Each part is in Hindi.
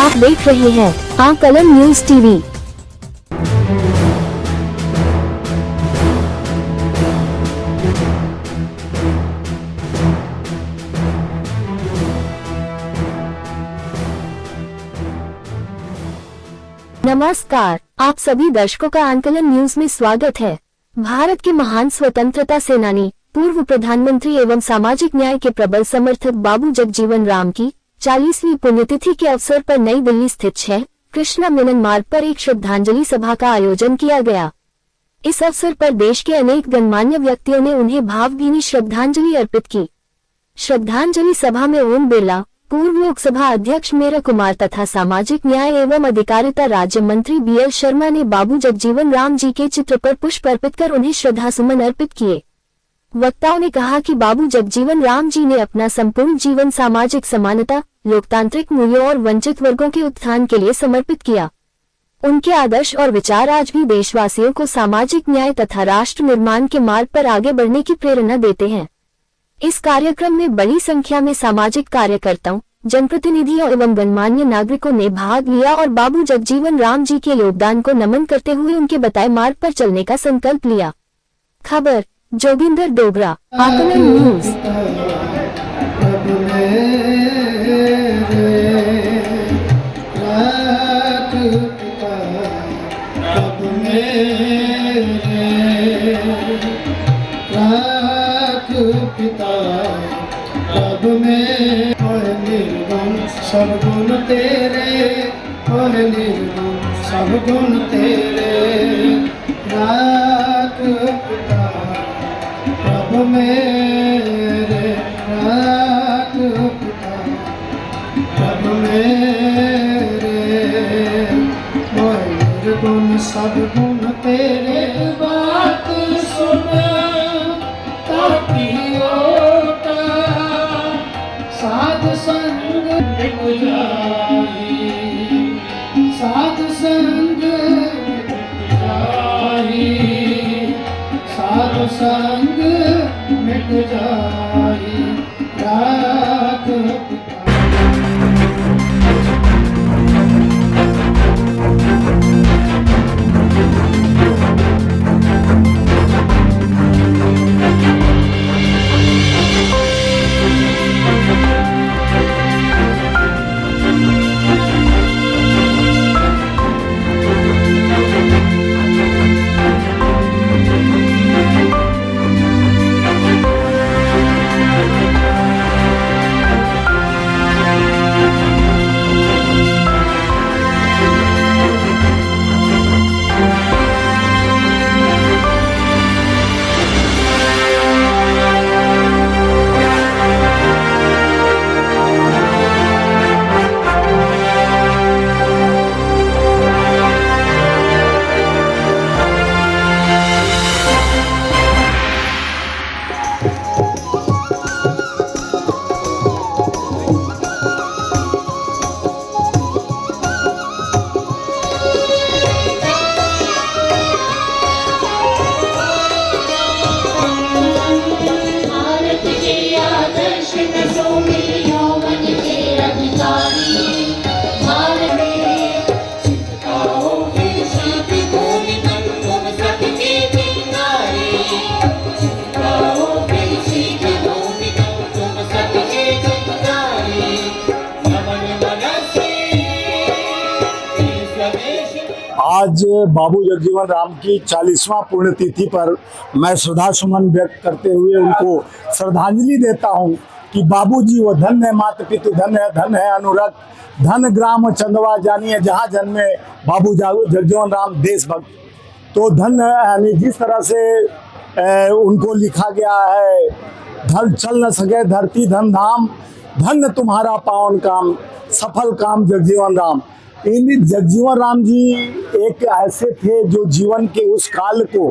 आप देख रहे हैं आकलन न्यूज टीवी। नमस्कार, आप सभी दर्शकों का आकलन न्यूज में स्वागत है। भारत के महान स्वतंत्रता सेनानी, पूर्व प्रधानमंत्री एवं सामाजिक न्याय के प्रबल समर्थक बाबू जगजीवन राम की 40वीं पुण्यतिथि के अवसर पर नई दिल्ली स्थित 6 कृष्णा मेनन मार्ग पर एक श्रद्धांजलि सभा का आयोजन किया गया। इस अवसर पर देश के अनेक गणमान्य व्यक्तियों ने उन्हें भावभीनी श्रद्धांजलि अर्पित की। श्रद्धांजलि सभा में ओम बिरला, पूर्व लोकसभा अध्यक्ष मेरा कुमार तथा सामाजिक न्याय एवं अधिकारिता राज्य मंत्री BL शर्मा ने बाबू जगजीवन राम जी के चित्र पर पुष्प अर्पित कर उन्हें श्रद्धासुमन अर्पित किए। वक्ताओं ने कहा कि बाबू जगजीवन राम जी ने अपना संपूर्ण जीवन सामाजिक समानता, लोकतांत्रिक मूल्यों और वंचित वर्गों के उत्थान के लिए समर्पित किया। उनके आदर्श और विचार आज भी देशवासियों को सामाजिक न्याय तथा राष्ट्र निर्माण के मार्ग पर आगे बढ़ने की प्रेरणा देते हैं। इस कार्यक्रम में बड़ी संख्या में सामाजिक कार्यकर्ताओं, जनप्रतिनिधियों एवं गणमान्य नागरिकों ने भाग लिया और बाबू जगजीवन राम जी के योगदान को नमन करते हुए उनके बताए मार्ग पर चलने का संकल्प लिया। खबर जोगिंदर डोगरा, आकलन न्यूज। अब में और निर्गुण सब गुण तेरे, और निर्गुण सब गुण तेरे। राख पिता अब मेरे, राख पिता अब मेरे, और निर्गुण सब गुण तेरे। बात सुन ताकि साध संग मिट जाई, साध संग मिट जाई, साध संग मिट जाई। राख आज बाबू जगजीवन राम की 40वां पुण्यतिथि पर मैं श्रद्धासुमन व्यक्त करते हुए उनको श्रद्धांजलि देता हूं कि बाबूजी वो धन्य है, माता पितु धन है अनुरक्त, धन ग्राम चंदवा जानिए जहाँ जन्मे बाबू जगजीवन राम देशभक्त। तो धन यानी जिस तरह से उनको लिखा गया है, धन चल न सके धरती धन धाम, धन्य तुम्हारा पावन काम, सफल काम जगजीवन राम। इन जगजीवन राम जी एक ऐसे थे जो जीवन के उस काल को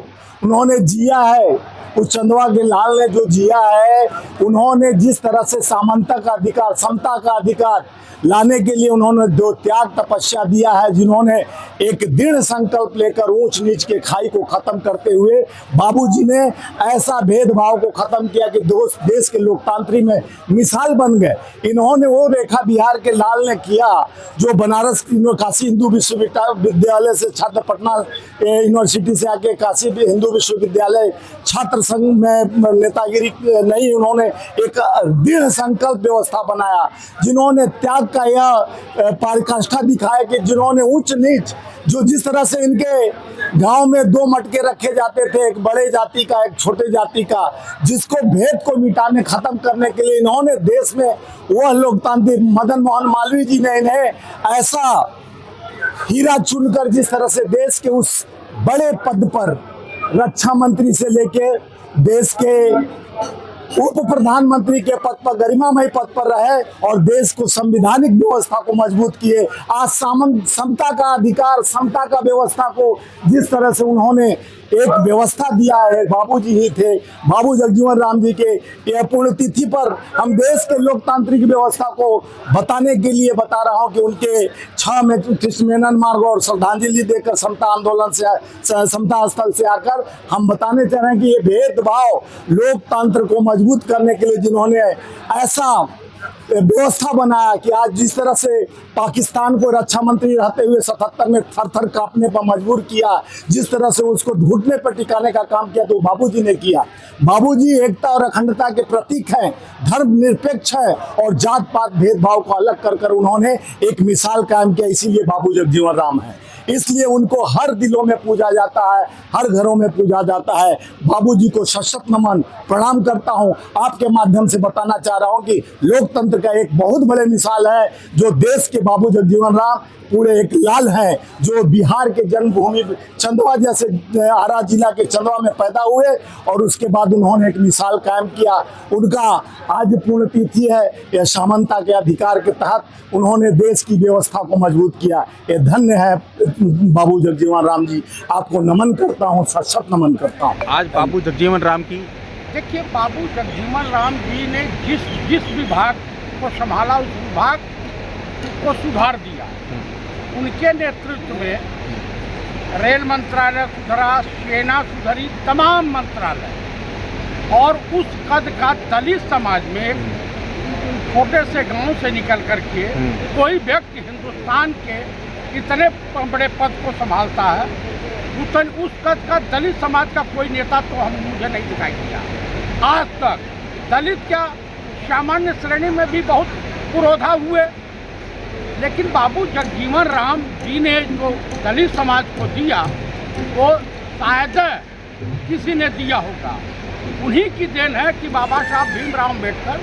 उन्होंने जिया है। उस चंदवा के लाल ने जो जिया है, उन्होंने जिस तरह से समानता का अधिकार, समता का अधिकार, लाने के लिए उन्होंने जो त्याग तपस्या दिया है, जिन्होंने एक दृढ़ संकल्प लेकर ऊंच नीच के खाई को खत्म करते हुए बाबूजी ने ऐसा भेदभाव को खत्म किया कि देश के लोकतांत्रिक में मिसाल बन गए। इन्होंने वो रेखा बिहार के लाल ने किया जो बनारस काशी हिंदू विश्वविद्यालय से छात्र, पटना यूनिवर्सिटी से आके काशी हिंदू विश्वविद्यालय छात्र संघ में नेतागिरी नहीं, उन्होंने एक दृढ़ संकल्प व्यवस्था बनाया, जिन्होंने त्याग का यह पराकाष्ठा दिखाया कि जिन्होंने उच्च नीच, जो जिस तरह से इनके गांव में दो मटके रखे जाते थे, एक बड़े जाति का एक छोटे जाति का, जिसको भेद को मिटाने खत्म करने के लिए इन्होंने देश में वह लोकतांत्रिक मदन मोहन मालवीय जी ने इन्हें ऐसा हीरा चुनकर जिस तरह से देश के उस बड़े पद पर रक्षा मंत्री से लेके देश के उप प्रधानमंत्री के पद पर गरिमामय पद पर रहे और देश को संवैधानिक व्यवस्था को मजबूत किए। आज समता का अधिकार, समता का व्यवस्था को जिस तरह से उन्होंने एक व्यवस्था दिया है, बाबूजी ही थे। बाबू जगजीवन राम जी के यह पुण्यतिथि पर हम देश के लोकतांत्रिक व्यवस्था को बताने के लिए बता रहा हूं कि उनके 6 में कृष्ण मेनन मार्ग और श्रद्धांजलि देकर समता आंदोलन से, समता स्थल से आकर हम बताने चाह रहे हैं कि ये भेदभाव लोकतंत्र को मजबूत करने के लिए जिन्होंने ऐसा व्यवस्था बनाया कि आज जिस तरह से पाकिस्तान को रक्षा मंत्री रहते हुए 77 में थर-थर कांपने पर मजबूर किया, जिस तरह से उसको घुटने पर टिकाने का काम किया, तो बाबूजी ने किया। बाबूजी एकता और अखंडता के प्रतीक हैं, धर्मनिरपेक्ष है और जात पात भेदभाव को अलग कर उन्होंने एक मिसाल कायम किया। इसीलिए बाबू जगजीवन राम है, इसलिए उनको हर दिलों में पूजा जाता है, हर घरों में पूजा जाता है। बाबूजी को सशक्त नमन प्रणाम करता हूं। आपके माध्यम से बताना चाह रहा हूं कि लोकतंत्र का एक बहुत बड़े मिसाल है जो देश के बाबू जगजीवन राम पूरे एक लाल हैं, जो बिहार के जन्मभूमि चंदवा जैसे आरा जिला के चंदवा में पैदा हुए और उसके बाद उन्होंने एक मिसाल कायम किया। उनका आज पुण्यतिथि है। यह समानता के अधिकार के तहत उन्होंने देश की व्यवस्था को मजबूत किया। ये धन्य है बाबू जगजीवन राम जी, आपको नमन करता हूँ, सशक्त नमन करता हूँ। आज बाबू जगजीवन राम की, देखिए, बाबू जगजीवन राम जी ने जिस विभाग को संभाला उस विभाग को सुधार दिया। उनके नेतृत्व में रेल मंत्रालय सुधरा, सेना सुधरी, तमाम मंत्रालय, और उस कद का दलित समाज में छोटे से गांव से निकल करके कोई व्यक्ति हिंदुस्तान के इतने बड़े पद को संभालता है, उस कद का दलित समाज का कोई नेता तो मुझे नहीं दिखाई दिया आज तक। दलित क्या, सामान्य श्रेणी में भी बहुत पुरोधा हुए, लेकिन बाबू जगजीवन राम जी ने जो दलित समाज को दिया वो शायद किसी ने दिया होगा। उन्हीं की देन है कि बाबा साहब भीमराव अम्बेडकर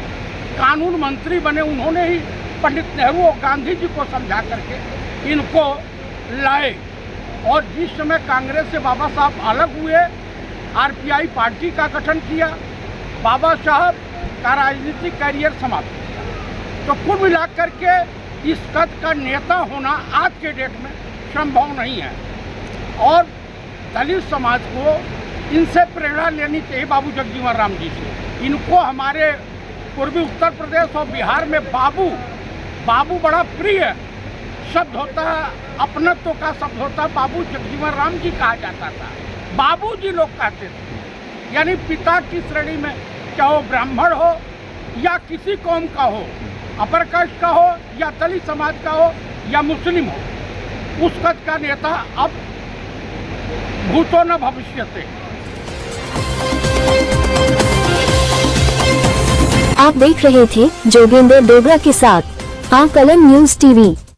कानून मंत्री बने। उन्होंने ही पंडित नेहरू और गांधी जी को समझा करके इनको लाए, और जिस समय कांग्रेस से बाबा साहब अलग हुए, आरपीआई पार्टी का गठन किया, बाबा साहब का राजनीतिक करियर समाप्त किया। तो कुल मिलाकर के इस कद का नेता होना आज के डेट में संभव नहीं है, और दलित समाज को इनसे प्रेरणा लेनी चाहिए, बाबू जगजीवन राम जी से। इनको हमारे पूर्वी उत्तर प्रदेश और बिहार में बाबू बड़ा प्रिय शब्द होता है, अपनत्व का शब्द होता है। बाबू जगजीवन राम जी कहा जाता था, बाबू जी लोग कहते थे, यानी पिता की श्रेणी में, चाहे वो ब्राह्मण हो या किसी कौम का हो, अपर कास्ट का हो या दलित समाज का हो या मुस्लिम हो, उस कद का नेता अब भूतो न भविष्यते। आप देख रहे थे जोगेंद्र डोगरा के साथ आकलन न्यूज़ टीवी।